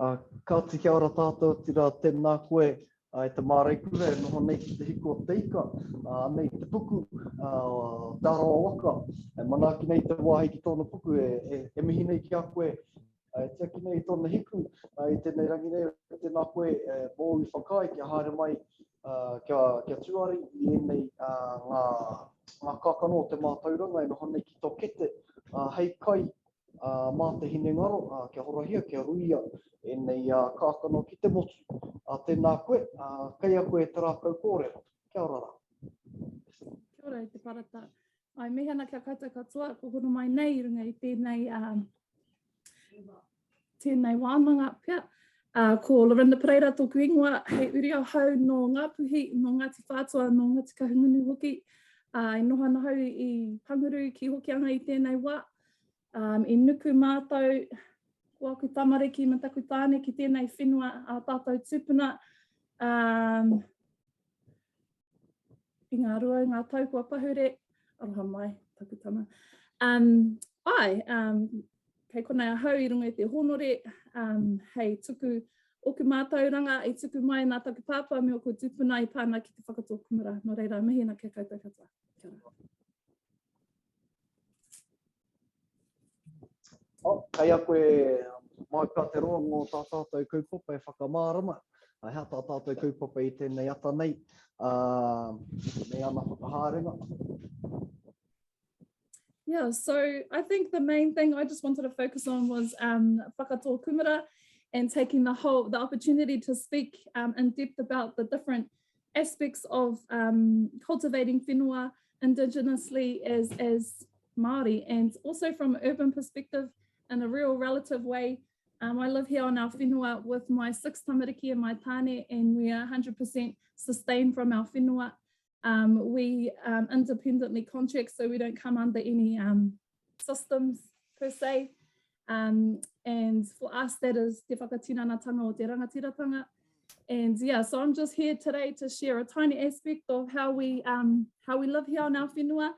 Ka te kia ora tātou tira tēnā koe e te māreikure, noho nei ki te hiko o te ika, nei te puku, tāroa waka. Manaki nei te wāhi ki tōna puku, e mihi nei ki a koe, tia ki nei tōna hiku, i tēnei rangi nei, tēnā koe, mō i whakai, kia haere mai, kia tuari, i nei ngā kākano o te mātauranga, e noho nei ki tō kete, hei kai, mā te hine ngaro, kia horahia, kia ruia, e nei kākano ki te motu. Tēnā koe, kei a koe te rākau kōrero. Kia ora rā. Kia ora te parata. Ai mehana kia koutou katoa, ko hono mai nei runga i tēnei wānanga pia. Ko Lorinda Pereira tōku ingoa, hei uri au hau no ngā puhi, no Ngāti Whātua, no Ngāti Kahungunu hoki. I noha na hau i Panguru ki hokianga i tēnei wā. I nuku mātou, kua ku tamariki mataku tāne ki tēnei whenua a tātou tūpuna. I ngā rua, ngā tau kua pahure, aroha mai, takutama. Kei konei a hau i runga i te honore, hei tuku oku mātauranga, i tuku mai nā whakapapa me o ko tūpuna i pāna ki te Whakatō Kūmara. Nō reira, mihina kia koutou katoa. Kia ora. Kei a koe mai pā te roa ngō tā tātou kaupapa e whakamārama. Hea tā tātou kaupapa i tēnei ata nei. Me ana whakahārenga. Yeah, so I think the main thing I just wanted to focus on was Whakatō Kūmara and taking the opportunity to speak in depth about the different aspects of cultivating whenua indigenously as Māori, and also from an urban perspective in a real relative way. I live here on our whenua with my 6 tamariki and my tāne, and we are 100% sustained from our whenua. We independently contract, so we don't come under any systems per se. And for us, that is te whakatinanatanga o te rangatiratanga. And yeah, so I'm just here today to share a tiny aspect of how we live here on our whenua,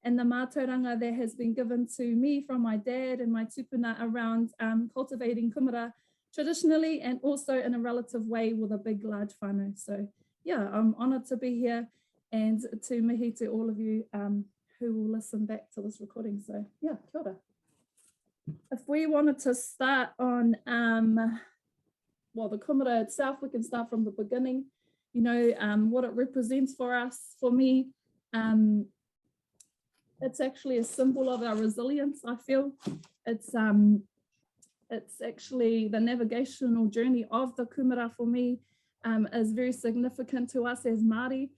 and the mātauranga that has been given to me from my dad and my tūpuna around cultivating kumara traditionally, and also in a relative way with a big, large whānau. So yeah, I'm honoured to be here, and to mihi to all of you who will listen back to this recording. So yeah, kia ora. If we wanted to start on, well, the kumara itself, we can start from the beginning, you know, what it represents for us. For me, it's actually a symbol of our resilience, I feel. It's actually the navigational journey of the kumara for me is very significant to us as Māori.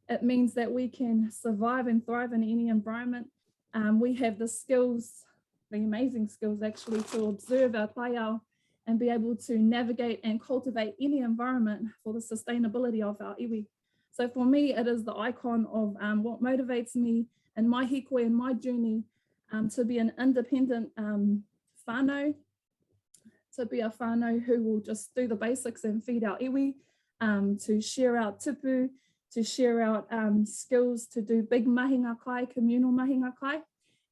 It means that we can survive and thrive in any environment. We have the skills, the amazing skills actually, to observe our taiao and be able to navigate and cultivate any environment for the sustainability of our iwi. So for me, it is the icon of what motivates me and my hikoe and my journey to be an independent whānau, to be a whānau who will just do the basics and feed our iwi, to share our tupu, to share out skills to do big mahinga kai, communal mahinga kai.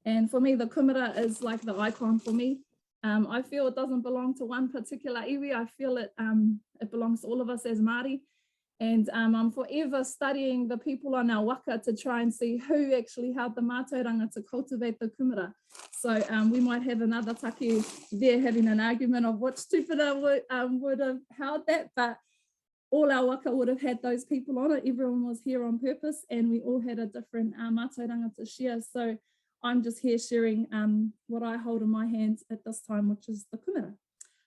And for me, the kumara is like the icon for me. I feel it doesn't belong to one particular iwi. I feel it belongs to all of us as Māori. And I'm forever studying the people on our waka to try and see who actually helped the mātauranga to cultivate the kumara. So we might have another take there having an argument of which tūpuna would have held that, but all our waka would have had those people on it. Everyone was here on purpose, and we all had a different mātauranga to share. So I'm just here sharing what I hold in my hands at this time, which is the kumara.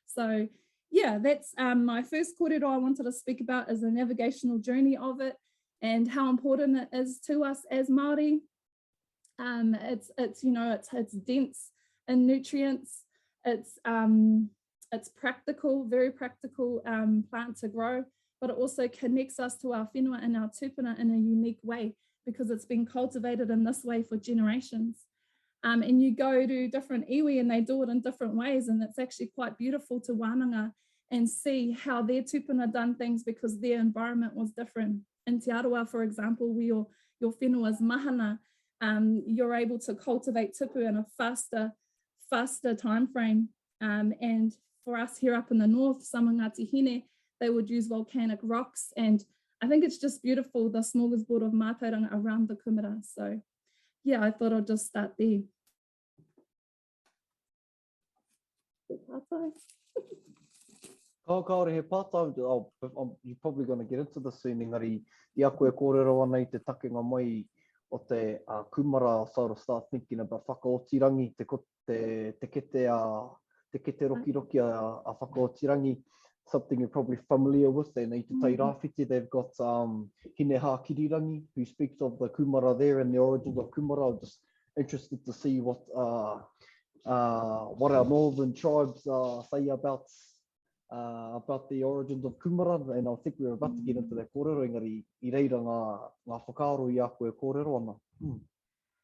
So yeah, that's my first kōrero I wanted to speak about, is the navigational journey of it and how important it is to us as Māori. It's you know, it's dense in nutrients. It's practical, very practical plant to grow, but it also connects us to our whenua and our tūpuna in a unique way, because it's been cultivated in this way for generations. And you go to different iwi and they do it in different ways, and it's actually quite beautiful to wānanga and see how their tūpuna done things because their environment was different. In Te Arawa, for example, where your whenua's mahana, you're able to cultivate tupu in a faster time frame and for us here up in the north, some of Ngāti Hine, they would use volcanic rocks. And I think it's just beautiful, the smorgasbord of mātauranga around the kumara. So yeah, I thought I'd just start there. Kaore he pātai, you're probably going to get into this soon, engari, I koe kōrero ana I te takenga mai o te Kūmara, sort of start thinking about whakaotirangi, te kete roki a whakaotirangi, something you're probably familiar with. And I te tai rāwhiti, they've got Hine Hākirirangi, who speaks of the Kūmara there and the origins of Kūmara. I'm just interested to see what our northern tribes say about the origins of Kūmara, and I think we're about to get into that kōrero, engari, I reira ngā whakaaro I a koe kōrero ana.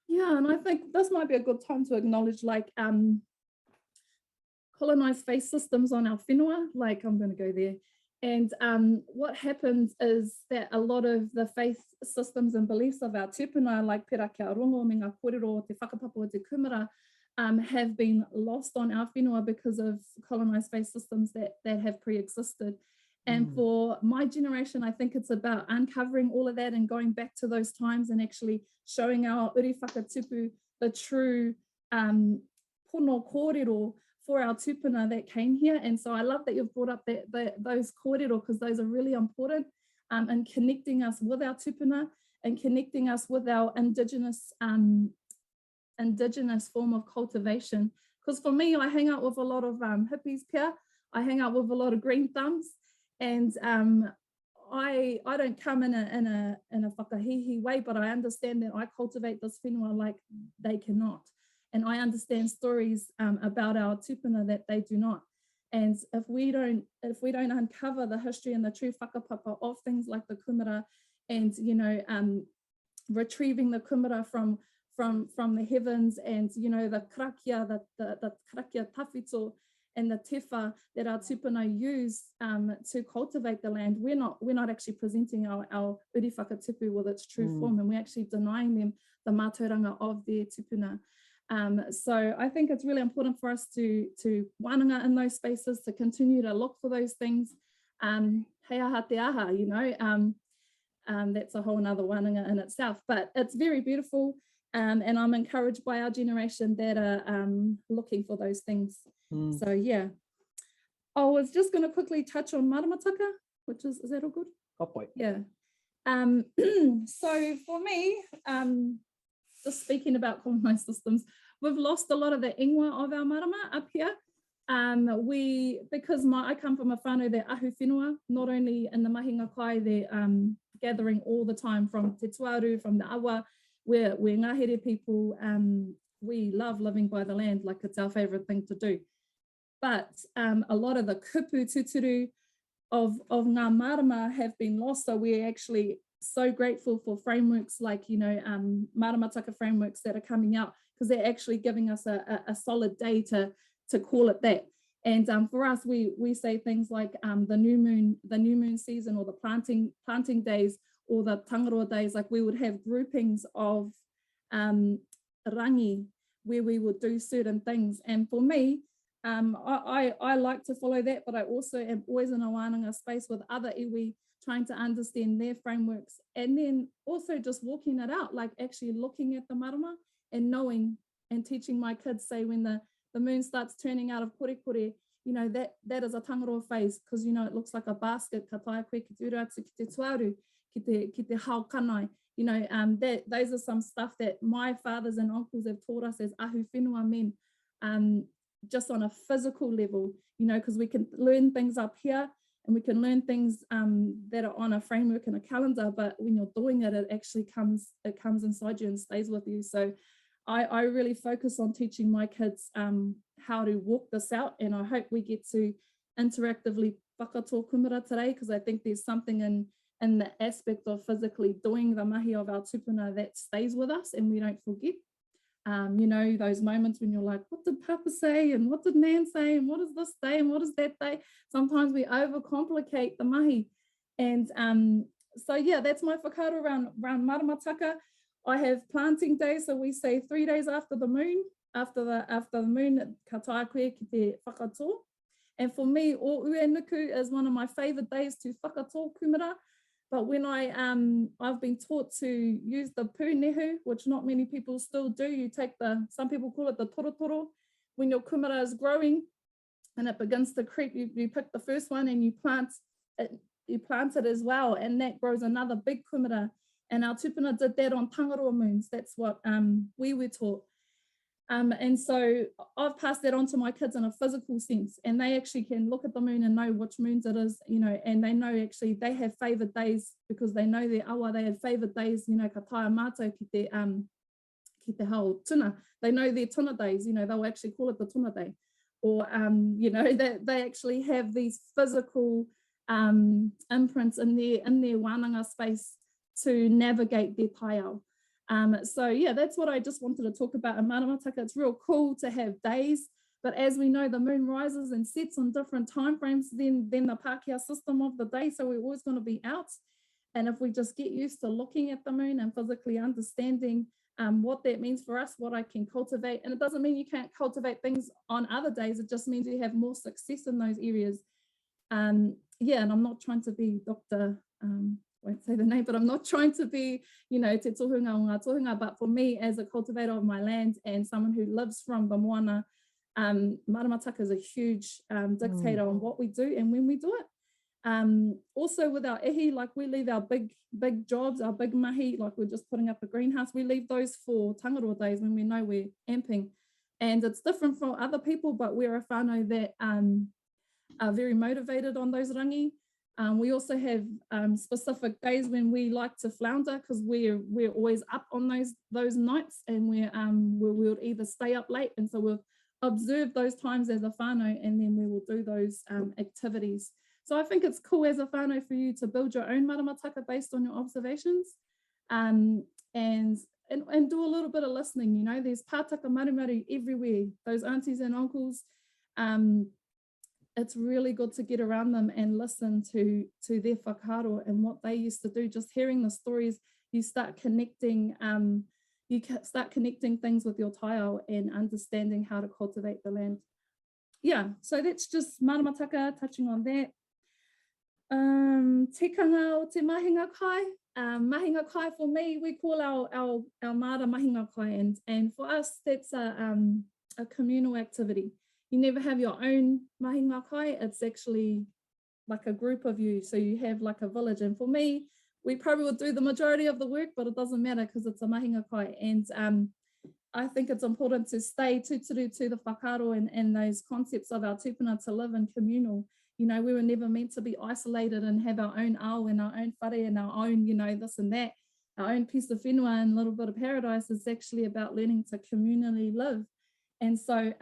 Yeah, and I think this might be a good time to acknowledge like colonized faith systems on our whenua, like I'm going to go there. And what happens is that a lot of the faith systems and beliefs of our tūpuna, like pera kia rongo, me ngā kōrero, te whakapapa o te Kūmara, have been lost on our whenua because of colonized faith systems that have pre-existed. And for my generation, I think it's about uncovering all of that and going back to those times and actually showing our uri whakatupu, the true pono kōrero for our tūpuna that came here. And so I love that you've brought up those kōrero, because those are really important in connecting us with our tūpuna and connecting us with our indigenous form of cultivation. Because for me, I hang out with a lot of hippies here. I hang out with a lot of green thumbs, and I don't come in a whakahihi way, but I understand that I cultivate this whenua like they cannot, and I understand stories about our tūpuna that they do not. And if we don't uncover the history and the true whakapapa of things like the Kūmara, and retrieving the Kūmara from the heavens, and the karakia, the karakia tawhito and the tefa that our tūpuna use to cultivate the land, we're not actually presenting our uri whakatupu with its true form, and we're actually denying them the mātauranga of their tūpuna. So I think it's really important for us to wānanga in those spaces, to continue to look for those things. Hei aha te aha, that's a whole nother wānanga in itself, but it's very beautiful. And I'm encouraged by our generation that are looking for those things. So yeah, I was just going to quickly touch on maramataka, which is that all good? Yeah. So for me, just speaking about colonized systems, we've lost a lot of the ingoa of our marama up here. Because I come from a whānau, they're ahu whenua, not only in the mahinga kai, they're gathering all the time from te tuaru, from the awa. We're ngahere people, we love living by the land, like it's our favourite thing to do. But a lot of the kupu tuturu of ngā marama have been lost, so we're actually so grateful for frameworks like, maramataka frameworks that are coming out, because they're actually giving us a solid day to call it that. And for us, we say things like the new moon season, or the planting days, or the tangaroa days. Like we would have groupings of rangi where we would do certain things. And for me, I like to follow that, but I also am always in a wānanga space with other iwi, trying to understand their frameworks, and then also just walking it out, like actually looking at the marama and knowing and teaching my kids, say when the moon starts turning out of korekore, that is a tangaroa phase, because it looks like a basket, ka taia koe ki te uratu, ki te tuaru, ki te hao kanai. Those are some stuff that my fathers and uncles have taught us as ahu whenua men, just on a physical level, because we can learn things up here and we can learn things that are on a framework and a calendar, but when you're doing it, it actually comes inside you and stays with you. So I really focus on teaching my kids how to walk this out, and I hope we get to interactively whakatō kumara today, because I think there's something in the aspect of physically doing the mahi of our tūpuna that stays with us and we don't forget. Those moments when you're like, what did Papa say, and what did Nan say, and what is this day, and what is that day? Sometimes we overcomplicate the mahi. And so yeah, that's my whakaaro around maramataka. I have planting days, so we say 3 days after the moon, after the moon, ka taia koe ki te whakatō. And for me, o Uenuku is one of my favorite days to Whakatō Kūmara. But when I've been taught to use the pūnehu, which not many people still do, you take some people call it the torotoro, when your kumara is growing and it begins to creep, you pick the first one and you plant it as well, and that grows another big kumara. And our tūpuna did that on tangaroa moons. That's what we were taught. And so I've passed that on to my kids in a physical sense, and they actually can look at the moon and know which moons it is, you know, and they know actually they have favourite days because they know their awa, they have favourite days, you know, ka taia mātou ki te hao tuna. They know their tuna days, you know, they'll actually call it the tuna day. Or, you know, they actually have these physical imprints in their wānanga space to navigate their taiao. So yeah, that's what I just wanted to talk about in maramataka. It's real cool to have days, but as we know, the moon rises and sets on different time frames than the Pākehā system of the day, so we're always going to be out. And if we just get used to looking at the moon and physically understanding what that means for us, what I can cultivate, and it doesn't mean you can't cultivate things on other days, it just means you have more success in those areas. Yeah, and I'm not trying to be Dr. Won't say the name, but I'm not trying to be, you know, te tohunga o ngā tohunga, but for me as a cultivator of my land and someone who lives from the moana, maramataka is a huge dictator on what we do and when we do it. Also with our ihi, like we leave our big jobs, our big mahi, like we're just putting up a greenhouse, we leave those for tangaroa days when we know we're amping. And it's different from other people, but we're a whānau that are very motivated on those rangi. We also have specific days when we like to flounder because we're always up on those nights, and we'll either stay up late, and so we'll observe those times as a whānau, and then we will do those activities. So I think it's cool as a whānau for you to build your own maramataka based on your observations, and do a little bit of listening. You know, there's pātaka marumaru everywhere. Those aunties and uncles. It's really good to get around them and listen to their whakaaro and what they used to do. Just hearing the stories, you start connecting things with your taiao and understanding how to cultivate the land. Yeah, so that's just maramataka, touching on that. Tikanga o te mahinga kai. Mahinga kai for me, we call our mara mahinga kai, and for us that's a communal activity. You never have your own mahinga kai, it's actually like a group of you. So you have like a village. And for me, we probably would do the majority of the work, but it doesn't matter because it's a mahinga kai. And I think it's important to stay tūturu to the whakaaro and those concepts of our tūpuna to live in communal. You know, we were never meant to be isolated and have our own ao and our own whare and our own, you know, this and that. Our own piece of whenua and a little bit of paradise is actually about learning to communally live. And so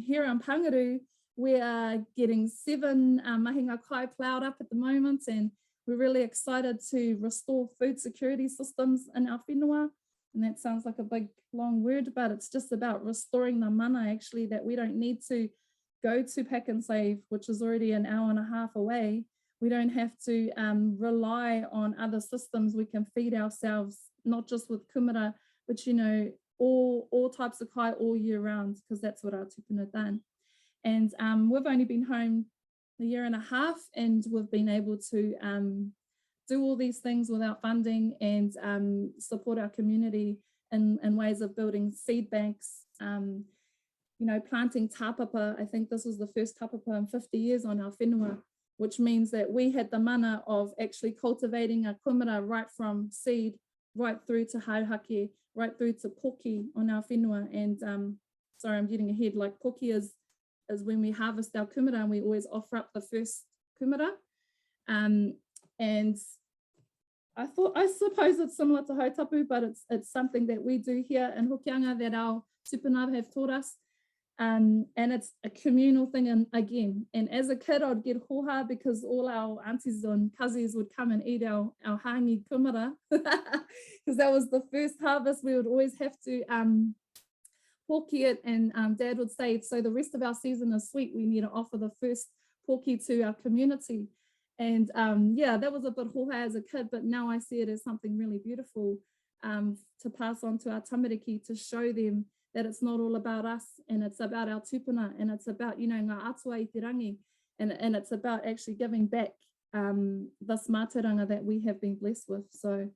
here in Pangaru, we are getting 7 mahinga kai ploughed up at the moment, and we're really excited to restore food security systems in our whenua. And that sounds like a big, long word, but it's just about restoring the mana, actually, that we don't need to go to Pack and Save, which is already an hour and a half away. We don't have to rely on other systems. We can feed ourselves, not just with kumara, but, you know, all types of kai all year round, because that's what our tūpuna done. And we've only been home a year and a half, and we've been able to do all these things without funding and support our community in ways of building seed banks, you know, planting tāpapa. I think this was the first tāpapa in 50 years on our whenua, which means that we had the mana of actually cultivating a kumara right from seed right through to hauhake, right through to poki on our whenua. And sorry, I'm getting ahead. Like poki is when we harvest our kumara, and we always offer up the first kumara. And I suppose it's similar to hautapu, but it's something that we do here in Hokianga that our tūpuna have taught us. And it's a communal thing, and again, and as a kid I'd get hoha because all our aunties and cousins would come and eat our hangi kumara because that was the first harvest. We would always have to poki it, and Dad would say, so the rest of our season is sweet, we need to offer the first poki to our community. And yeah, that was a bit hoha as a kid, but now I see it as something really beautiful to pass on to our tamariki, to show them that it's not all about us, and it's about our tūpuna, and it's about, you know, ngā atua i te rangi. and it's about actually giving back this mātauranga that we have been blessed with. So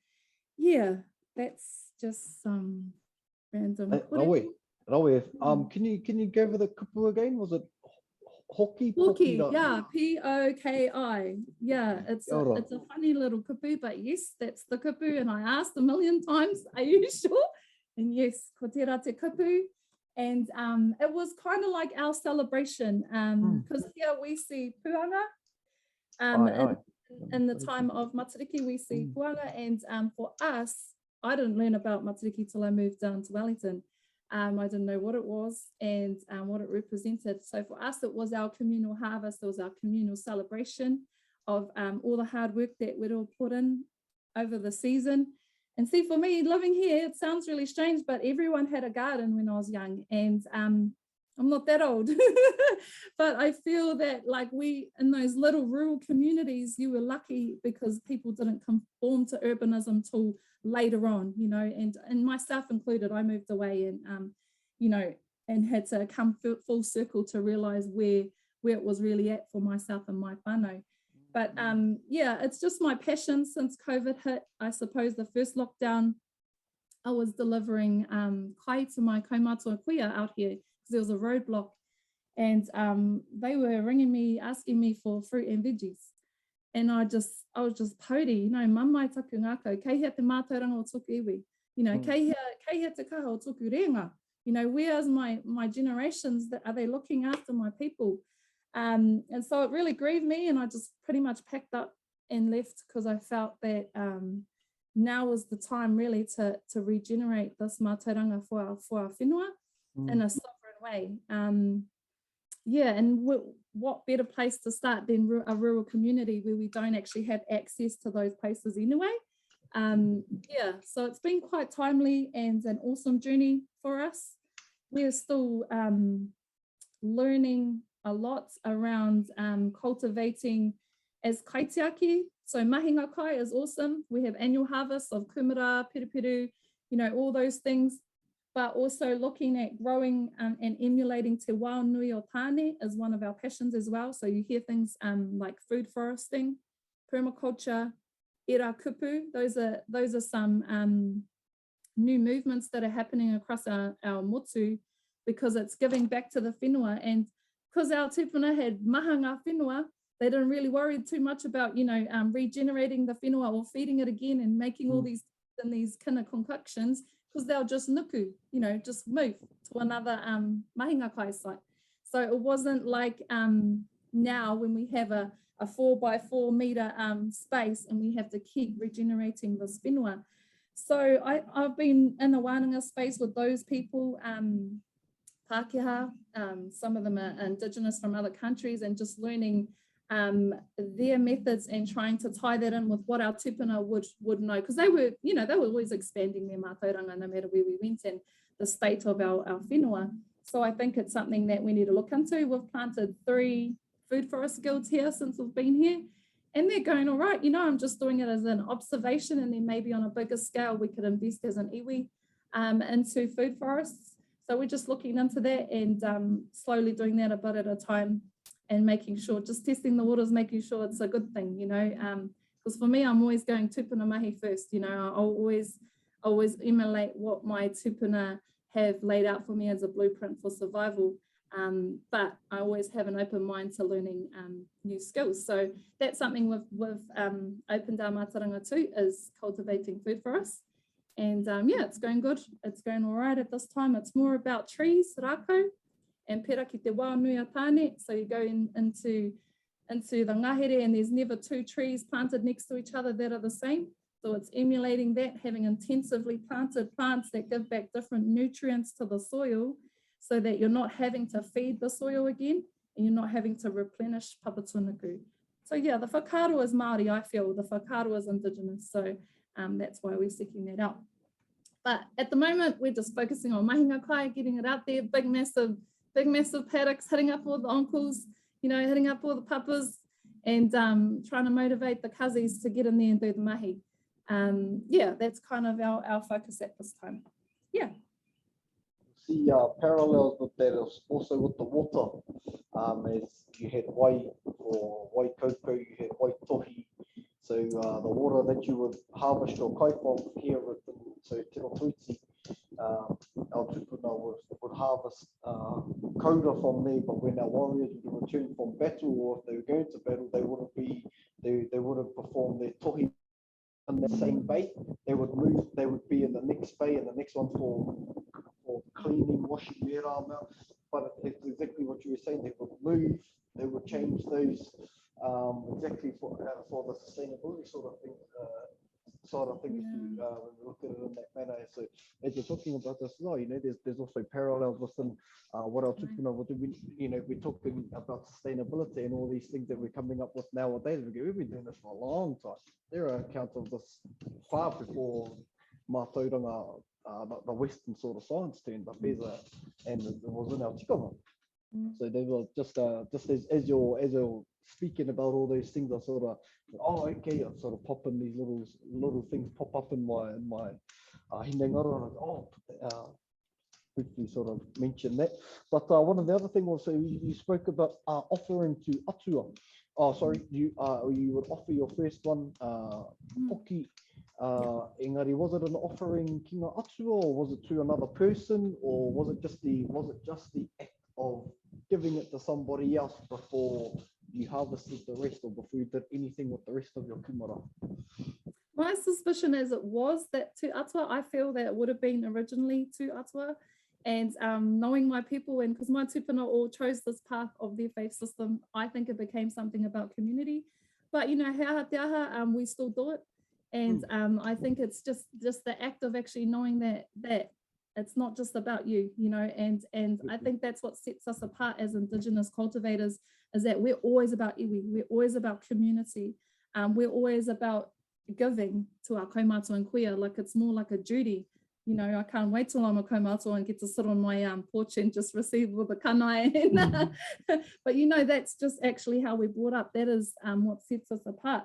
yeah, that's just some random. Rawe, can you go over the kupu again? Was it hoki? Hoki, yeah, P-O-K-I. Yeah, it's a funny little kupu, but yes, that's the kupu. And I asked a million times, are you sure? And yes, ko te rā te kupu. And it was kind of like our celebration, because here we see puanga. In the time of Matariki, we see puanga. And for us, I didn't learn about Matariki till I moved down to Wellington. I didn't know what it was and what it represented. So for us, it was our communal harvest. It was our communal celebration of all the hard work that we'd all put in over the season. And see, for me, living here, it sounds really strange, but everyone had a garden when I was young. And I'm not that old, but I feel that like we, in those little rural communities, you were lucky because people didn't conform to urbanism till later on, you know, and myself included. I moved away and, you know, and had to come full circle to realise where it was really at for myself and my whānau. But yeah, it's just my passion since COVID hit. I suppose the first lockdown, I was delivering kai to my kaumātua kuia out here because there was a roadblock, and they were ringing me, asking me for fruit and veggies. And I was just pōri, you know, mamai taku ngākau, kei hea te mātauranga o tōku iwi, you know, kei hea te kaha o tōku renga, you know, where's my generations, are they looking after my people? And so it really grieved me, and I just pretty much packed up and left because I felt that now was the time really to regenerate this mātauranga for our whenua in a sovereign way. Yeah, and what better place to start than a rural community where we don't actually have access to those places anyway. Yeah, so it's been quite timely and an awesome journey for us. We're still learning a lot around cultivating as kaitiaki. So mahinga kai is awesome. We have annual harvests of Kūmara, peru, you know, all those things. But also looking at growing and emulating te wao nui o tāne is one of our passions as well. So you hear things like food foresting, permaculture, era kupu. Those are some new movements that are happening across our motu, because it's giving back to the whenua. And because our tūpuna had mahanga whenua, they didn't really worry too much about, you know, regenerating the whenua or feeding it again and making all these kina concoctions, because they'll just nuku, you know, just move to another mahinga kai site. So it wasn't like now when we have a 4x4 meter space and we have to keep regenerating this whenua. So I've been in the wānanga space with those people, Pākehā, some of them are Indigenous from other countries, and just learning their methods and trying to tie that in with what our tūpuna would know, because they were, you know, they were always expanding their mātauranga no matter where we went and the state of our whenua. So I think it's something that we need to look into. We've planted 3 food forest guilds here since we've been here, and they're going all right. You know, I'm just doing it as an observation, and then maybe on a bigger scale we could invest as an iwi into food forests. So we're just looking into that and slowly doing that a bit at a time, and making sure, just testing the waters, making sure it's a good thing, you know, because for me, I'm always going tūpuna mahi first, you know. I'll always emulate what my tūpuna have laid out for me as a blueprint for survival, but I always have an open mind to learning new skills. So that's something we've opened our mātauranga to, is cultivating food for us. And yeah, it's going good. It's going all right at this time. It's more about trees, rākau, and pera ki te wā nui a tāne. So you go into the ngahere, and there's never 2 trees planted next to each other that are the same. So it's emulating that, having intensively planted plants that give back different nutrients to the soil, so that you're not having to feed the soil again, and you're not having to replenish papatunuku. So yeah, the whakaro is Māori, I feel. The whakaro is Indigenous. So that's why we're seeking that out. But at the moment, we're just focusing on mahinga kai, getting it out there, big massive paddocks, hitting up all the uncles, you know, hitting up all the papas, and trying to motivate the cousins to get in there and do the mahi. Yeah, that's kind of our focus at this time. Yeah. see parallels with that also with the water. As you had wai for wai koko, you had wai tohi. So the water that you would harvest your kai from here, so Te Rotuiti, our tūpuna would harvest kaura from there, but when our warriors would return from battle, or if they were going to battle, they would have performed their tohi in the same bay. They would move, they would be in the next bay and the next one for cleaning, washing their armor. But it's exactly what you were saying, they would move, they would change those exactly for the sustainability sort of thing. When we look at it in that manner. So as you're talking about this now, there's also parallels within what our tūpuna will do. We're talking about sustainability and all these things that we're coming up with nowadays. We've been doing this for a long time. There are accounts of this far before mātauranga, the Western sort of science turned up, and it was in our tikanga. So they were just as you're speaking about all those things, I sort of, okay, I sort of pop in these little things pop up in my hinengaro, briefly sort of mention that. But one of the other things also, you spoke about offering to atua. Oh, sorry, you would offer your first one, poki. Engari, was it an offering kinga atua, or was it to another person, or was it just the act of giving it to somebody else before you harvested the rest, or before you did anything with the rest of your kumara? My suspicion is it was that to atua. I feel that it would have been originally to atua. And knowing my people, and because my tūpuna all chose this path of their faith system, I think it became something about community. But he aha te aha, we still do it. And I think it's just the act of actually knowing that it's not just about you, and I think that's what sets us apart as Indigenous cultivators, is that we're always about iwi, we're always about community, we're always about giving to our kaumātua and kuia, like it's more like a duty. I can't wait till I'm a kaumātua and get to sit on my porch and just receive with a kanai. But that's just actually how we're brought up. That is what sets us apart.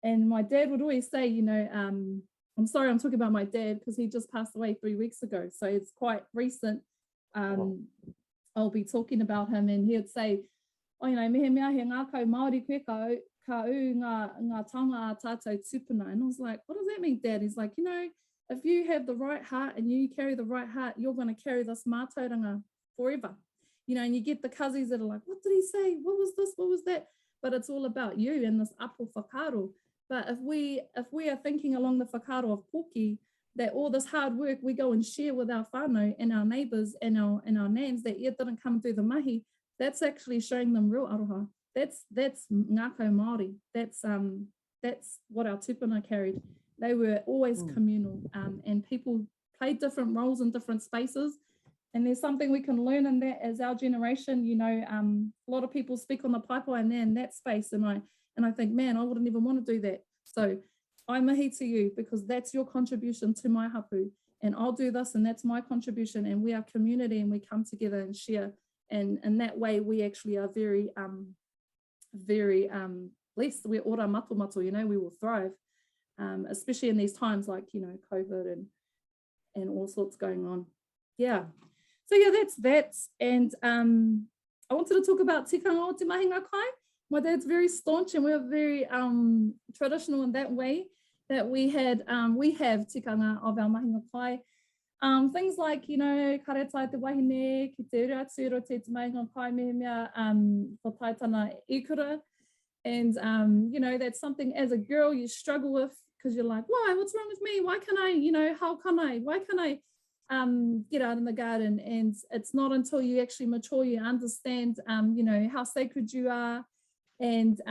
And my dad would always say, I'm sorry, I'm talking about my dad because he just passed away 3 weeks ago. So it's quite recent. I'll be talking about him, and he would say, mehe mea he ngā kau Māori koe ka u ngā taonga a tātou tūpuna. And I was like, what does that mean, Dad? He's like, if you have the right heart and you carry the right heart, you're going to carry this mātauranga forever. And you get the cousins that are like, what did he say? What was this? What was that? But it's all about you and this apo whakaro. But if we are thinking along the whakaro of poki, that all this hard work we go and share with our whānau and our neighbours and our nans, that it didn't come through the mahi, that's actually showing them real aroha. That's ngākau Māori. That's what our tūpuna carried. They were always communal, and people played different roles in different spaces. And there's something we can learn in that as our generation. A lot of people speak on the paipai and they're in that space, and I think, man, I wouldn't even want to do that. So I mahi to you, because that's your contribution to my hapu, and I'll do this, and that's my contribution, and we are community, and we come together and share. And in that way, we actually are very blessed. We're ora matu, we will thrive, especially in these times like, COVID and all sorts going on. Yeah. So yeah, that's that. And I wanted to talk about tikanga o te mahinga kai. My dad's very staunch, and we're very traditional in that way, that we have tikanga of our mahinga kai. Things like, karetai te wahine, ki te uratsuro te mahinga kai me mea, for taitana ikura. And, that's something as a girl you struggle with, because you're like, why, what's wrong with me? Why can I, why can I get out in the garden? And it's not until you actually mature, you understand, how sacred you are, and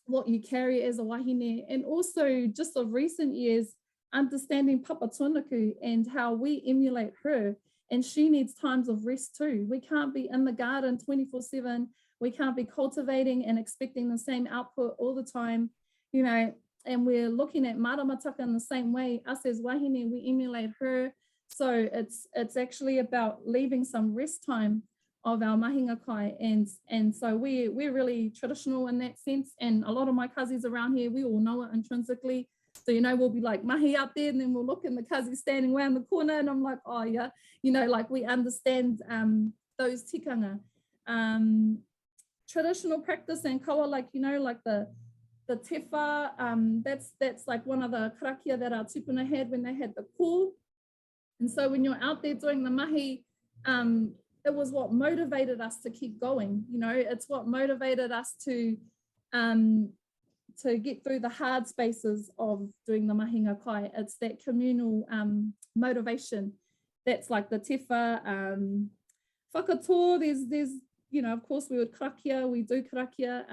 what you carry as a wahine. And also just of recent years, understanding Papa Tunaku and how we emulate her, and she needs times of rest too. We can't be in the garden 24/7. We can't be cultivating and expecting the same output all the time, and we're looking at maramataka in the same way. Us as wahine, we emulate her. So it's actually about leaving some rest time of our mahinga kai, and so we're really traditional in that sense. And a lot of my cousins around here, we all know it intrinsically. So, you know, we'll be like mahi out there, and then we'll look and the kazi's standing around the corner, and I'm like, oh yeah, you know, like we understand those tikanga. Traditional practice and kawa, like, you know, like the tefa, that's like one of the karakia that our tūpuna had when they had the kō. And so when you're out there doing the mahi, it was what motivated us to keep going. You know, it's what motivated us to get through the hard spaces of doing the mahinga kai. It's that communal motivation. That's like the tefa, whakatō. There's you know, of course we would karakia, we do karakia.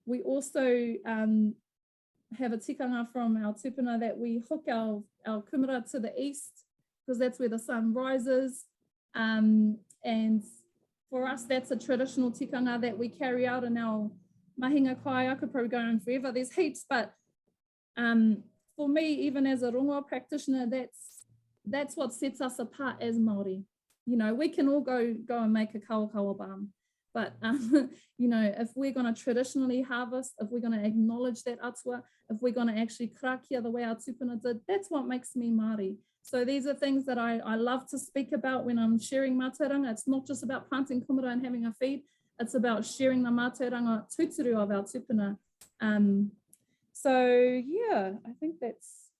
We also have a tikanga from our tūpuna that we hook our Kūmara to the east, because that's where the sun rises. And for us, that's a traditional tikanga that we carry out in our mahinga kai. I could probably go on forever, there's heaps, but for me, even as a rongoa practitioner, that's what sets us apart as Māori. You know, we can all go and make a kawa balm, but you know, if we're going to traditionally harvest, if we're going to acknowledge that atua, if we're going to actually karakia the way our tūpuna did, that's what makes me Māori. So these are things that I love to speak about when I'm sharing mātauranga. It's not just about planting kumara and having a feed, it's about sharing the mātauranga tūturu of our tūpuna. So yeah, I think that's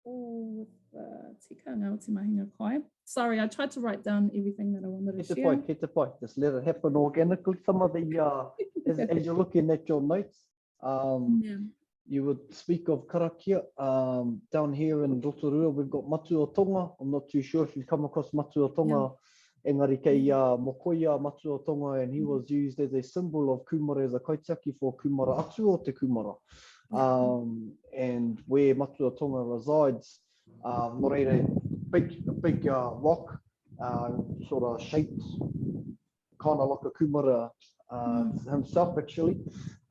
all with tikanga o te mahinga kai. Sorry, I tried to write down everything that I wanted to share. Get the point. Just let it happen organically. Some of the, as you're looking at your notes, you would speak of karakia. Down here in Rotorua, we've got mātauranga. I'm not too sure if you've come across mātauranga. Engari kei mokoia mātauranga, and he was used as a symbol of Kūmara as a kaitiaki for Kūmara atu o te Kūmara. And where mātauranga resides, Lorinda, a big rock, sort of shaped, kind of like a Kūmara himself actually,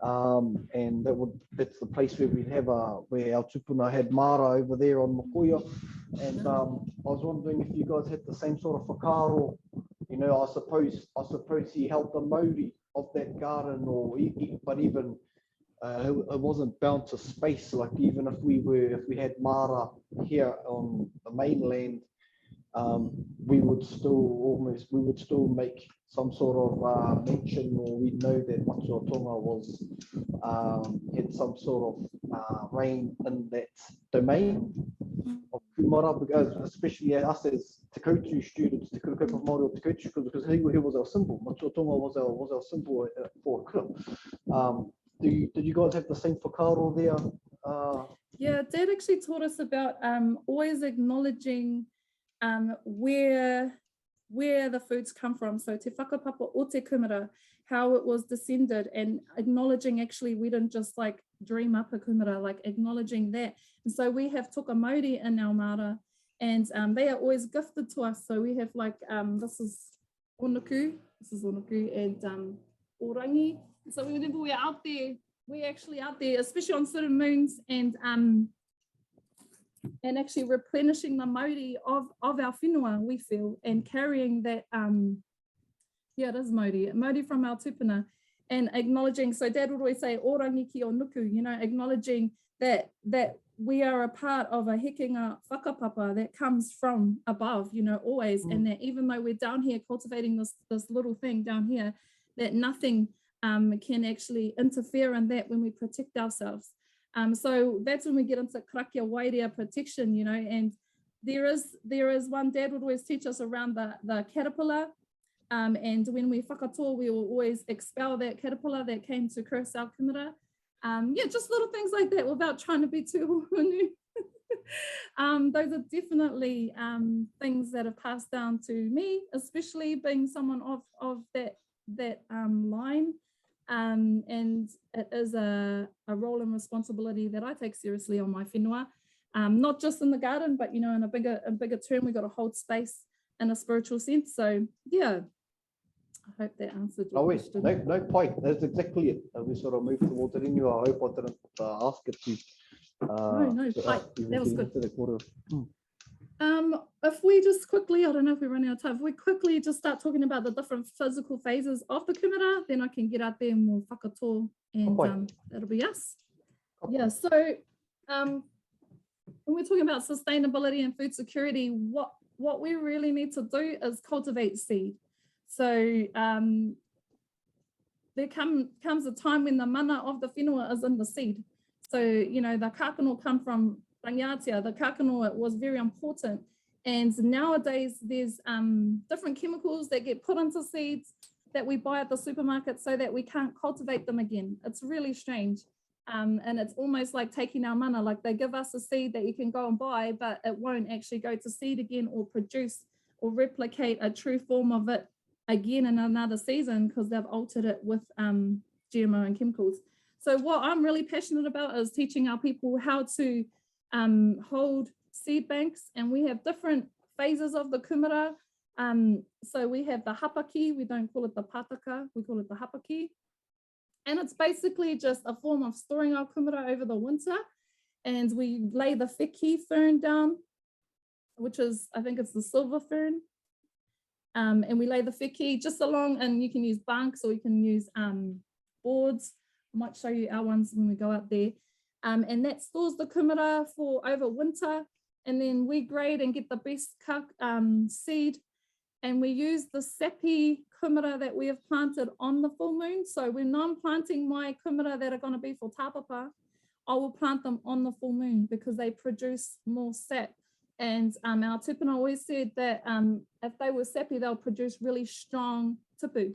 and that's the place where we'd have where our tūpuna had Mara over there on Mokoia. And I was wondering if you guys had the same sort of whakaaro. You know, I suppose he held the Māori of that garden, but even it wasn't bound to space. Like even if we had Mara here on the mainland, we would still make some sort of mention, or we'd know that mātauranga was had some sort of reign in that domain of Kūmara, because especially us as Te Koutu students, Te Kūrero Māori o Te Koutu, because he was our symbol. Mātauranga was our symbol for kura. Did you guys have the same whakaaro there? Yeah, Dad actually taught us about always acknowledging where the foods come from. So te whakapapa o te kumara, how it was descended, and acknowledging actually we didn't just like dream up a kumara, like acknowledging that. And so we have toka Māori in our mara, and they are always gifted to us. So we have like, this is onuku, and orangi. So whenever we're out there, we're actually out there, especially on certain moons, and actually replenishing the Māori of our whenua, we feel, and carrying that, it is Māori from our tūpuna, and acknowledging. So Dad would always say, orangi ki o nuku, you know, acknowledging that we are a part of a hekenga whakapapa that comes from above, you know, always, and that even though we're down here cultivating this little thing down here, that nothing can actually interfere in that when we protect ourselves. So that's when we get into karakia wairea protection, you know, and there is one Dad would always teach us around the caterpillar, and when we whakatō, we will always expel that caterpillar that came to curse our kumara. Just little things like that without trying to be too those are definitely things that have passed down to me, especially being someone of that line. And it is a role and responsibility that I take seriously on my whenua, not just in the garden, but you know, in a bigger term, we got to hold space in a spiritual sense. So yeah, I hope that answered your question. No point. That's exactly it. We sort of moved towards it in you. I hope I didn't ask it to. No, that was good. Mm. If we just quickly, I don't know if we're running out of time, if we quickly just start talking about the different physical phases of the kumara, then I can get out there and we'll whakatō, and that'll be us. Yeah, so when we're talking about sustainability and food security, what we really need to do is cultivate seed. So there comes a time when the mana of the whenua is in the seed. So, you know, the kākano come from rangatiratanga. The kākano was very important. And nowadays there's different chemicals that get put into seeds that we buy at the supermarket so that we can't cultivate them again. It's really strange. And it's almost like taking our mana, like they give us a seed that you can go and buy, but it won't actually go to seed again or produce or replicate a true form of it again in another season because they've altered it with GMO and chemicals. So what I'm really passionate about is teaching our people how to hold seed banks, and we have different phases of the Kūmara. So we have the hapaki, we don't call it the pataka, we call it the hapaki. And it's basically just a form of storing our kumara over the winter. And we lay the whiki fern down, which is, I think it's the silver fern. And we lay the whiki just along, and you can use bunks or you can use boards. I might show you our ones when we go out there. And that stores the kumara for over winter. And then we grade and get the best seed. And we use the sappy kumara that we have planted on the full moon. So when I'm planting my kumara that are going to be for tāpapa, I will plant them on the full moon because they produce more sap. And our tūpuna always said that if they were sappy, they'll produce really strong tupu.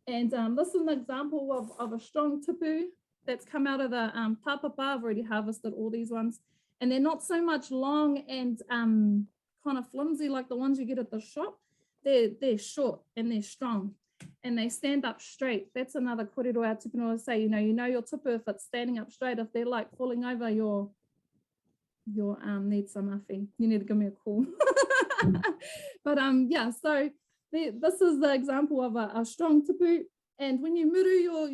And this is an example of a strong tupu that's come out of the tāpapa. I've already harvested all these ones. And they're not so much long and kind of flimsy like the ones you get at the shop. They're short and they're strong and they stand up straight. That's another kōrero our tūpuna always say, you know your tupu if it's standing up straight. If they're like falling over, your need some awhi. You need to give me a call. But yeah, so this is the example of a strong tupu. And when you muru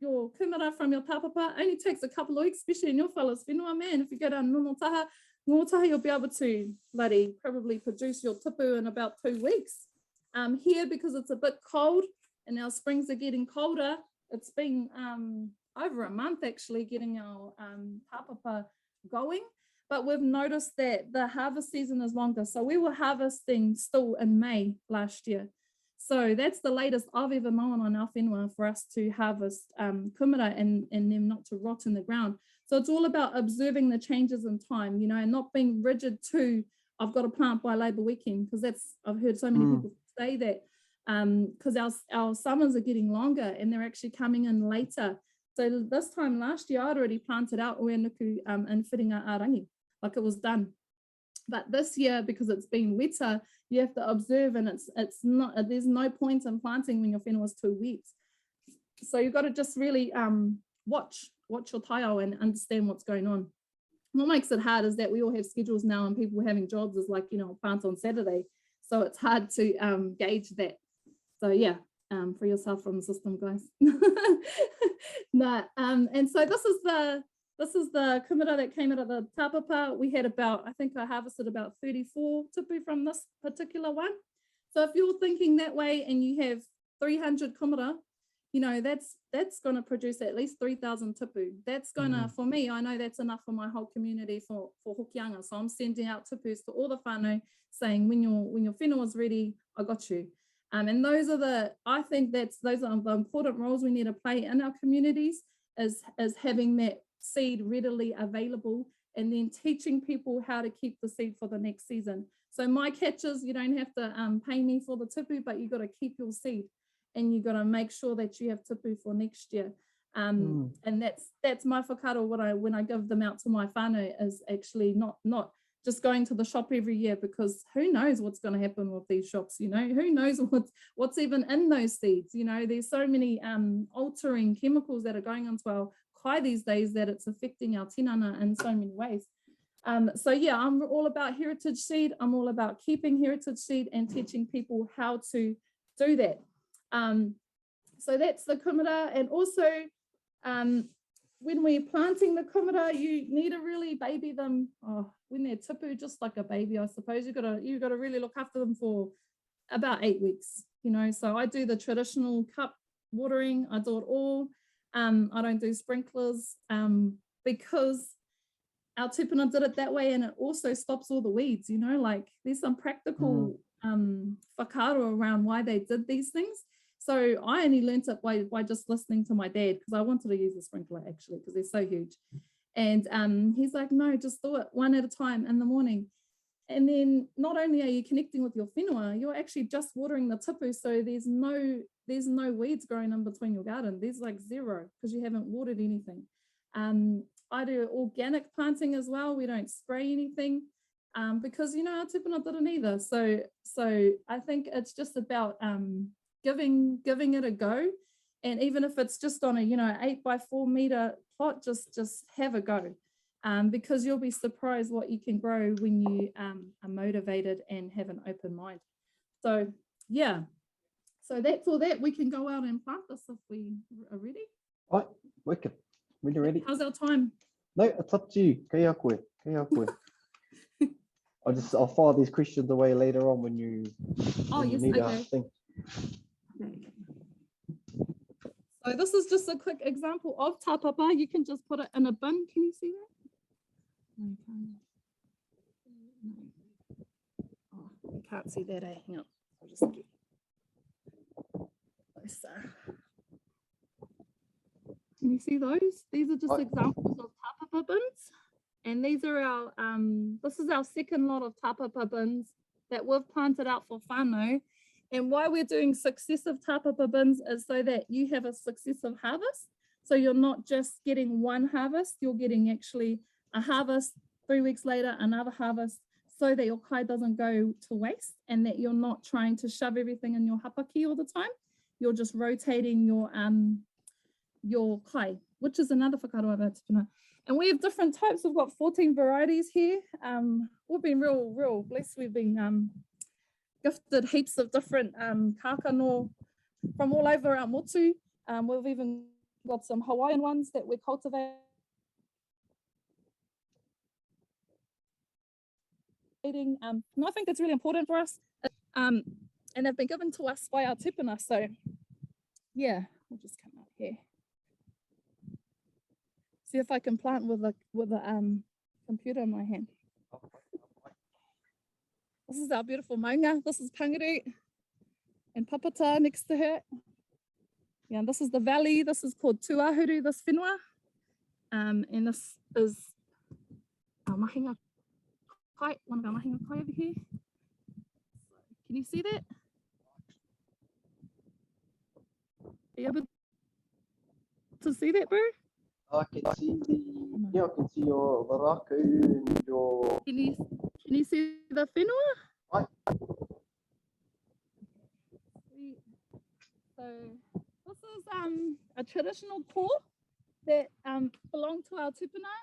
your kumara from your tāpapa, only takes a couple of weeks, especially in your fellas whenua, man. If you go down Ngōtaha, you'll be able to probably produce your tupu in about 2 weeks. Here, because it's a bit cold and our springs are getting colder, it's been over a month actually getting our tāpapa going. But we've noticed that the harvest season is longer. So we were harvesting still in May last year. So that's the latest I've ever known on our whenua for us to harvest kumara and them not to rot in the ground. So it's all about observing the changes in time, you know, and not being rigid to, I've got to plant by Labour weekend, because that's, I've heard so many people say that, because our summers are getting longer and they're actually coming in later. So this time last year, I'd already planted out uenuku in whiringa ārangi, like it was done. But this year, because it's been wetter, you have to observe, and it's not, there's no point in planting when your whenua is too wet. So you've got to just really watch your taiao and understand what's going on. What makes it hard is that we all have schedules now and people having jobs is like, you know, plant on Saturday. So it's hard to gauge that. So yeah, free yourself from the system, guys. And so this is the kumara that came out of the tāpapa. We had about, I think I harvested about 34 tupu from this particular one. So if you're thinking that way and you have 300 kumara, you know, that's going to produce at least 3,000 tupu. That's going to, for me, I know that's enough for my whole community for hokianga. So I'm sending out tupus to all the whānau saying, when your whenua is ready, I got you. And those are I think those are the important roles we need to play in our communities, is having that seed readily available and then teaching people how to keep the seed for the next season. So my catch is, you don't have to pay me for the tupu, but you got to keep your seed. And you got to make sure that you have tupu for next year. And that's my whakatō, when I give them out to my whānau, is actually not just going to the shop every year, because who knows what's going to happen with these shops, you know, who knows what's even in those seeds, you know, there's so many altering chemicals that are going into our kai these days that it's affecting our tinana in so many ways. So yeah, I'm all about heritage seed. I'm all about keeping heritage seed and teaching people how to do that. So that's the kumara. And also when we're planting the kumara, you need to really baby them when they're tupu, just like a baby, I suppose. You've got to really look after them for about 8 weeks, you know. So I do the traditional cup watering, I do it all. I don't do sprinklers because our tūpuna did it that way, and it also stops all the weeds, you know, like there's some practical whakaro around why they did these things. So I only learnt it by just listening to my dad, because I wanted to use a sprinkler actually, because they're so huge. And he's like, no, just do it one at a time in the morning. And then not only are you connecting with your whenua, you're actually just watering the tupu, so there's no weeds growing in between your garden. There's like zero, because you haven't watered anything. I do organic planting as well. We don't spray anything, because, you know, our tūpuna didn't either. So I think it's just about giving it a go. And even if it's just on a, you know, 8 by 4 meter plot, just have a go. Because you'll be surprised what you can grow when you are motivated and have an open mind. So yeah, so that's all that. We can go out and plant this if we are ready. Right, wicked. When you're ready. How's our time? No, it's up to you. Kei koe. I'll fire these questions away later on when you, need a thing. Okay. So this is just a quick example of tāpapa. You can just put it in a bin. Can you see that? Oh, you can't see that, eh? Hang on. I'll just get closer. Can you see those? These are just examples of tāpapa bins. And these are our, this is our second lot of tāpapa bins that we've planted out for whānau. And why we're doing successive tāpapa bins is so that you have a successive harvest. So you're not just getting one harvest, you're getting actually a harvest, 3 weeks later, another harvest, so that your kai doesn't go to waste, and that you're not trying to shove everything in your hapaki all the time. You're just rotating your kai, which is another whakaro about tūpuna. And we have different types. We've got 14 varieties here. We've been real blessed. We've been gifted heaps of different kākano from all over our motu. We've even got some Hawaiian ones that we cultivate. And I think that's really important for us. And they've been given to us by our tūpuna. So yeah, we'll just come out here. See if I can plant with a computer in my hand. This is our beautiful maunga. This is Pangaru and Papata next to her. Yeah, and this is the valley. This is called Tuahuru, this whenua. And this is our mahinga kai, one of our mahinga kai over here. Can you see that? Are you able to see that, bro? I can see I can see your raku and your... Can you see the whenua? Right. So this is a traditional core that belonged to our tūpuna.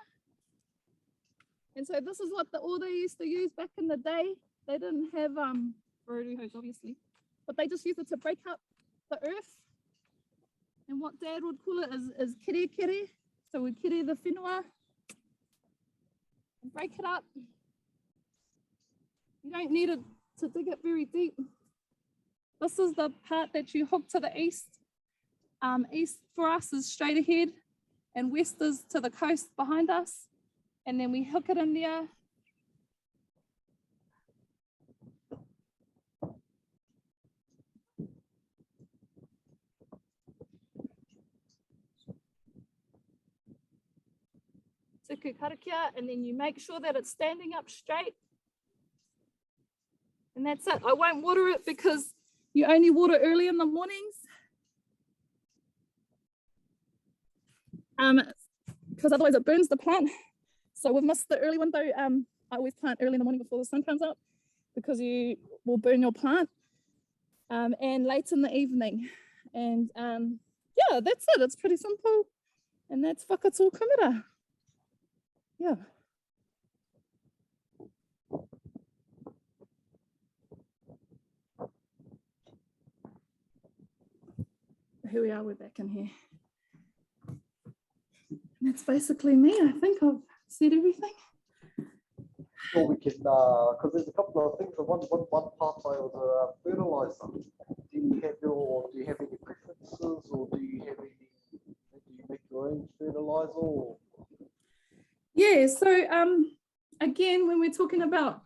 And so this is what all they used to use back in the day. They didn't have roruhos, obviously, but they just used it to break up the earth. And what Dad would call it is kere kere. So we kere the whenua and break it up. You don't need it to dig it very deep. This is the part that you hook to the east. East for us is straight ahead, and west is to the coast behind us. And then we hook it in there. Tuku karakia, and then you make sure that it's standing up straight. And that's it. I won't water it because you only water early in the mornings. Because otherwise it burns the plant. So we've missed the early window. I always plant early in the morning before the sun comes up, because you will burn your plant. And late in the evening. And yeah, that's it. It's pretty simple. And that's Whakatō Kūmara. Yeah. Here we are, we're back in here. And that's basically me. I think I've said everything. Sure, we can, because there's a couple of things. One part I was fertilizer. Do you have any preferences, or do you make your own fertilizer? Or? Yeah, so again, when we're talking about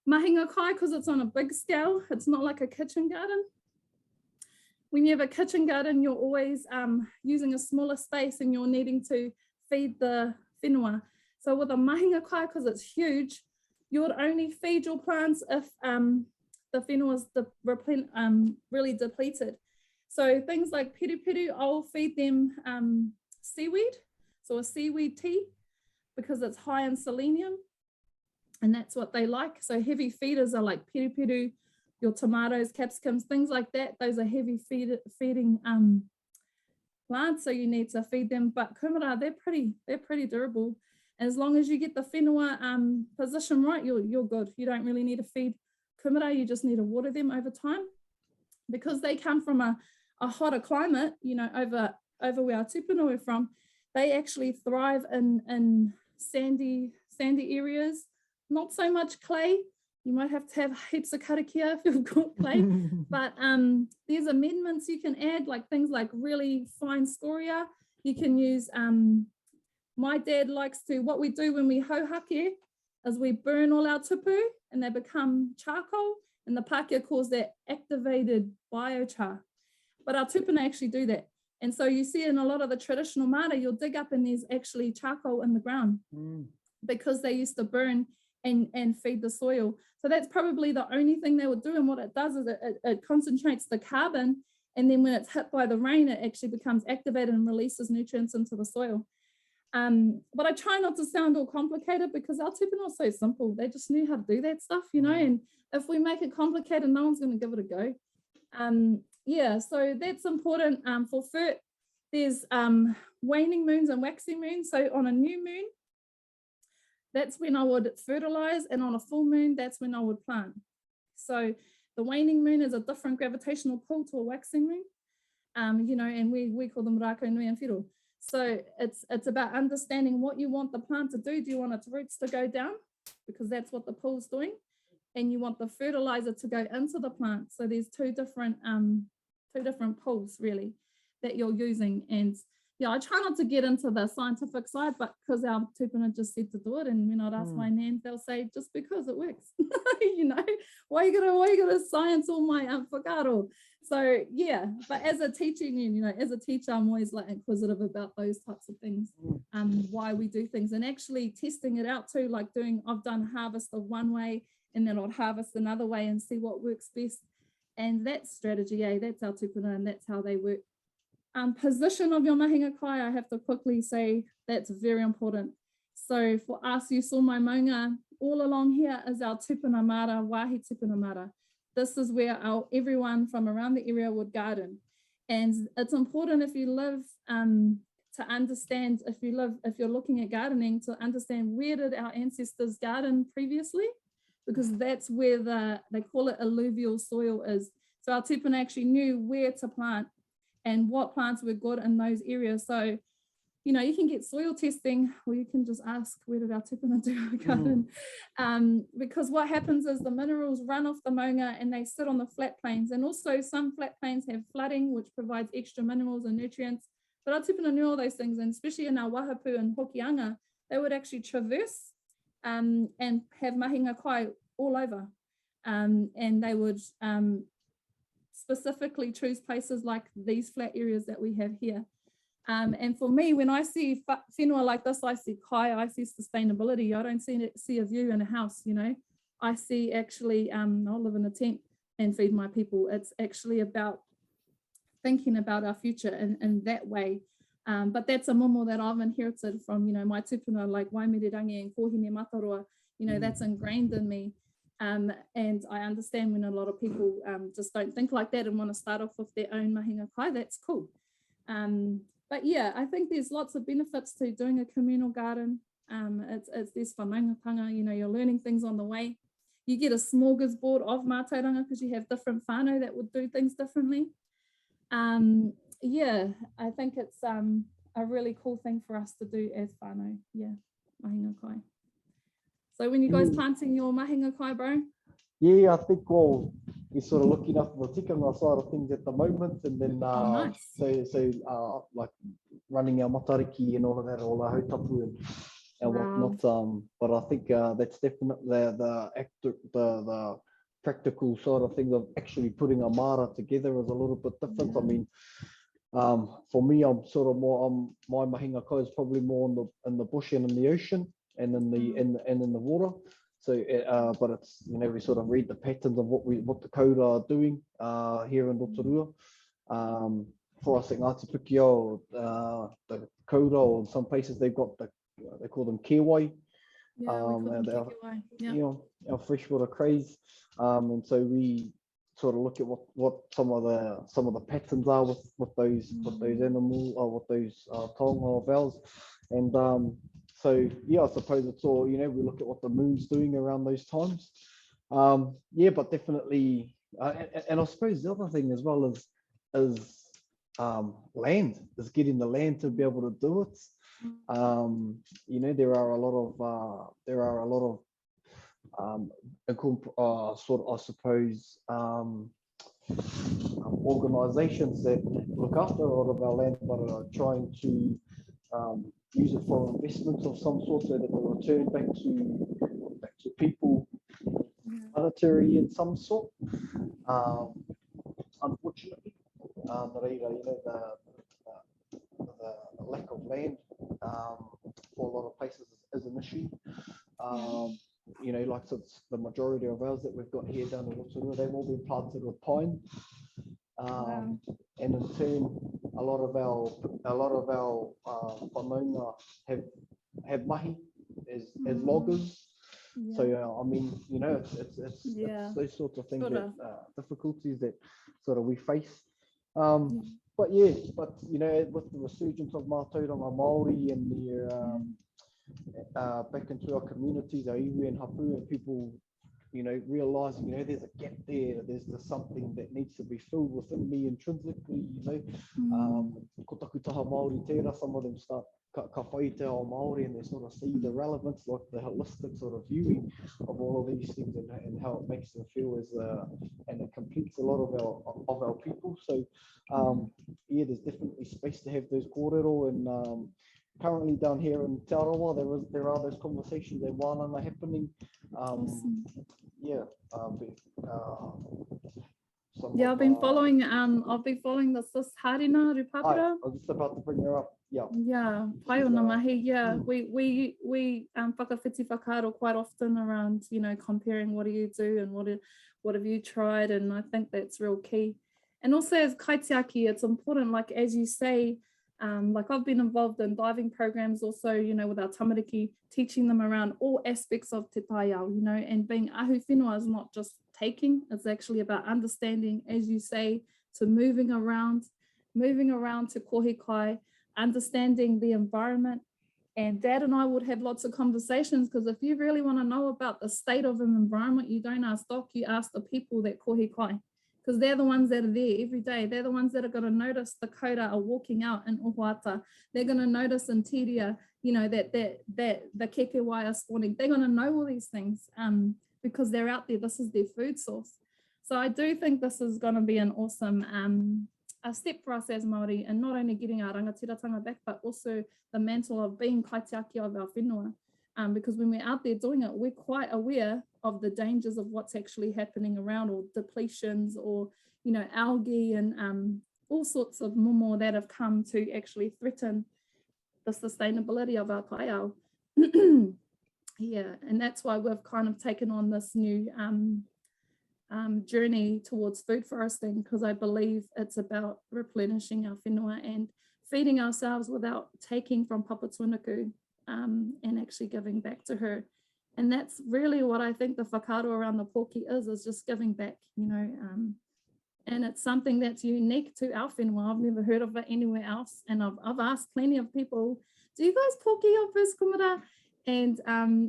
mahinga kai, because it's on a big scale, it's not like a kitchen garden. When you have a kitchen garden, you're always using a smaller space and you're needing to feed the whenua. So with a mahinga kai, because it's huge, you would only feed your plants if the whenua is really depleted. So things like piru, I'll feed them seaweed, so a seaweed tea, because it's high in selenium, and that's what they like. So heavy feeders are like piru, your tomatoes, capsicums, things like that. Those are heavy feeding plants, so you need to feed them. But kumara, they're pretty durable. As long as you get the whenua position right, you're good. You don't really need to feed kumara. You just need to water them over time, because they come from a hotter climate. You know, over where our tūpuna we're from, they actually thrive in sandy areas. Not so much clay. You might have to have heaps of karakia if you've got clay, but there's amendments you can add, like things like really fine scoria. You can use, my dad likes to, what we do when we hauhake is we burn all our tupu and they become charcoal, and the Pākehā calls that activated biochar. But our tūpuna actually do that. And so you see in a lot of the traditional mara, you'll dig up and there's actually charcoal in the ground because they used to burn and feed the soil. So that's probably the only thing they would do. And what it does is it concentrates the carbon, and then when it's hit by the rain, it actually becomes activated and releases nutrients into the soil. But I try not to sound all complicated, because our tūpuna is so simple. They just knew how to do that stuff, you know, and if we make it complicated, no one's going to give it a go. Yeah, so that's important. For fert, there's waning moons and waxing moons. So on a new moon, that's when I would fertilize, and on a full moon, that's when I would plant. So the waning moon is a different gravitational pull to a waxing moon, you know, and we call them rākau nui and whiro. So it's about understanding what you want the plant to do. Do you want its roots to go down, because that's what the pull's doing, and you want the fertilizer to go into the plant. So there's two different pulls really that you're using. And yeah, I try not to get into the scientific side, but because our tūpuna just said to do it, and when I'd ask my nan, they'll say, just because it works. You know, why you gonna science all my whakatō? So yeah, but as a teaching, you know, as a teacher, I'm always like inquisitive about those types of things, why we do things, and actually testing it out too. Like I've done harvest of one way, and then I'll harvest another way and see what works best. And that's strategy, that's our tūpuna, and that's how they work. Position of your mahinga kai, I have to quickly say that's very important. So for us, you saw my maunga, all along here is our tūpuna mara, wāhi tūpuna mara. This is where everyone from around the area would garden. And it's important if you live to understand, if you're looking at gardening, to understand where did our ancestors garden previously, because that's where they call it alluvial soil is. So our tūpuna actually knew where to plant and what plants were good in those areas. So, you know, you can get soil testing, or you can just ask, where did our tūpuna do our garden? Because what happens is the minerals run off the maunga and they sit on the flat plains. And also some flat plains have flooding, which provides extra minerals and nutrients. But our tūpuna knew all those things, and especially in our Wahapu and Hokianga, they would actually traverse and have mahinga kai all over. And they would specifically choose places like these flat areas that we have here. And for me, when I see whenua like this, I see kai, I see sustainability. I don't see a view in a house, you know. I see actually, I'll live in a tent and feed my people. It's actually about thinking about our future in that way. But that's a momo that I've inherited from, you know, my tūpuna, like Waimirirangi and Kohine Mataroa, you know, that's ingrained in me. And I understand when a lot of people just don't think like that and want to start off with their own mahinga kai, that's cool. But yeah, I think there's lots of benefits to doing a communal garden. There's whanaungatanga, you know, you're learning things on the way. You get a smorgasbord of mātauranga because you have different whānau that would do things differently. Yeah, I think it's a really cool thing for us to do as whānau, yeah, mahinga kai. So when you guys planting your mahinga kai, bro? Yeah, I think we're sort of looking after the tikanga side of things at the moment, and then nice. so like running our matariki and all of that, all our hautapu, and and whatnot. But I think that's definitely the practical sort of thing of actually putting a mara together is a little bit different. I mean, for me, I'm sort of more, my mahinga ko is probably more in the bush and in the ocean and in the water. So, but it's, you know, we sort of read the patterns of what the Kōrero are doing here in Rotorua. For us at Ngāti Pukio, the Kōrero, in some places they've got they call them kiwai. Yeah, we call them kiwai. Yeah. You know, our freshwater crays. And so we sort of look at what some of the patterns are with those animals or with those taonga vowels. And so yeah, I suppose it's all, you know, we look at what the moon's doing around those times. Yeah, but definitely, and I suppose the other thing as well is land, is getting the land to be able to do it. You know, there are a lot of sort of, I suppose, organizations that look after a lot of our land but are trying to use it for investments of some sort so that will return back to people monetary in some sort. Unfortunately, you know, the lack of land for a lot of places is an issue. You know, like since the majority of ours that we've got here down in Rotorua, they've all been planted with pine. And in turn, a lot of our whanaunga have mahi as loggers. Yeah. So I mean, you know, it's those sorts of things that difficulties that sort of we face. But yeah, you know, with the resurgence of mātauranga Māori and their back into our communities, our iwi and hapu, and people, you know, realizing, you know, there's a gap there, there's something that needs to be filled within me intrinsically, you know. Ko taku taha Māori tērā, some of them start ka whai te ao Māori, and they sort of see the relevance, like the holistic sort of viewing of all of these things and how it makes them feel as and it completes a lot of our people. So yeah, there's definitely space to have those kōrero, and currently down here in Te Arawa, there are those conversations and wānanga happening. Yeah, yeah, I've been following the sis Harina Rupapira. I was just about to bring her up. Yeah, pai ona mahi. Yeah, we whakawhiti whakaaro quite often around, you know, comparing what do you do and what have you tried, and I think that's real key. And also as kaitiaki, it's important, like as you say, like I've been involved in diving programs also, you know, with our tamariki, teaching them around all aspects of te taiao, you know, and being ahu whenua is not just taking, it's actually about understanding, as you say, to moving around to kohi kai, understanding the environment. And Dad and I would have lots of conversations, because if you really want to know about the state of an environment, you don't ask Doc, you ask the people that kohi kai, because they're the ones that are there every day. They're the ones that are going to notice the koura are walking out in Ohuata. They're going to notice in Tiria, you know, that the kekewai are spawning. They're going to know all these things because they're out there. This is their food source. So I do think this is going to be an awesome a step for us as Māori, and not only getting our rangatiratanga back, but also the mantle of being kaitiaki of our whenua. Because when we're out there doing it, we're quite aware of the dangers of what's actually happening around, or depletions, or, you know, algae and all sorts of momo that have come to actually threaten the sustainability of our taiao. Yeah, and that's why we've kind of taken on this new journey towards food foresting, because I believe it's about replenishing our whenua and feeding ourselves without taking from Papa Tuanaku, and actually giving back to her. And that's really what I think the whakaaro around the poki is just giving back, you know, and it's something that's unique to our whenua. I've never heard of it anywhere else, and I've asked plenty of people, do you guys poki your first kumara? And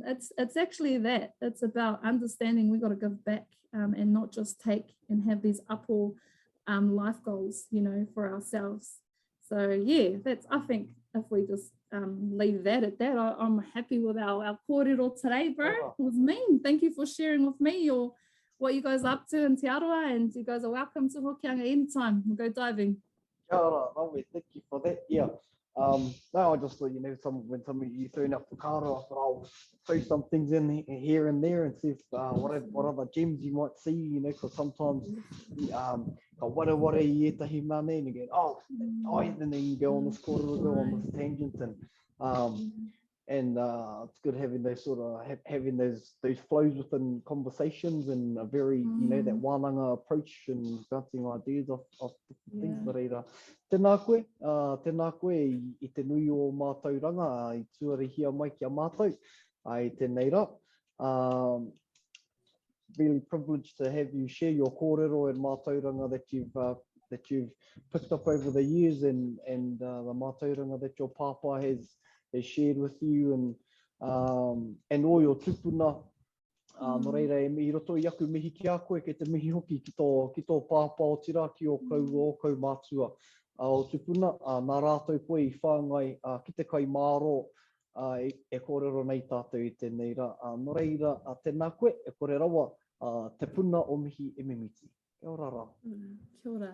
it's actually that. It's about understanding we got to give back, and not just take and have these upper life goals, you know, for ourselves. So yeah, that's, I think if we just leave that at that, I'm happy with our kōrero today, bro. It was mean. Thank you for sharing with me your what you guys are up to in Te Aroa, and you guys are welcome to Hokianga anytime. We'll go diving. Kia ora, Maui, thank you for that. Yeah, No, I just thought, when somebody you thrown up the car, I thought I'll throw some things in here and there and see if what other gems you might see, because sometimes what are you tahi mane, and you go, and then you go on this kōrero, go on this tangent, and it's good having those sort of having those flows within conversations and a very that wānanga approach and bouncing ideas off things. But tēnā koe i te nui o mātauranga, i tuarihia mai ki a mātou, ai tēnei rā. Really privileged to have you share your kōrero and mātauranga that you've picked up over the years, and the mātauranga that your papa has shared with you, and all your tūpuna. No reira, i roto i aku mihi ki a koe, ke te mihi hoki ki tō pāpā o tira, ki o kou mātua o tūpuna. Nā rātou koe i whāngai ki te kai māro e kōrero nei tātou i tēnei rā. No reira, tēnā koe, e kore rawa, te puna o mihi e mimiti. Kia ora rā. Kia ora.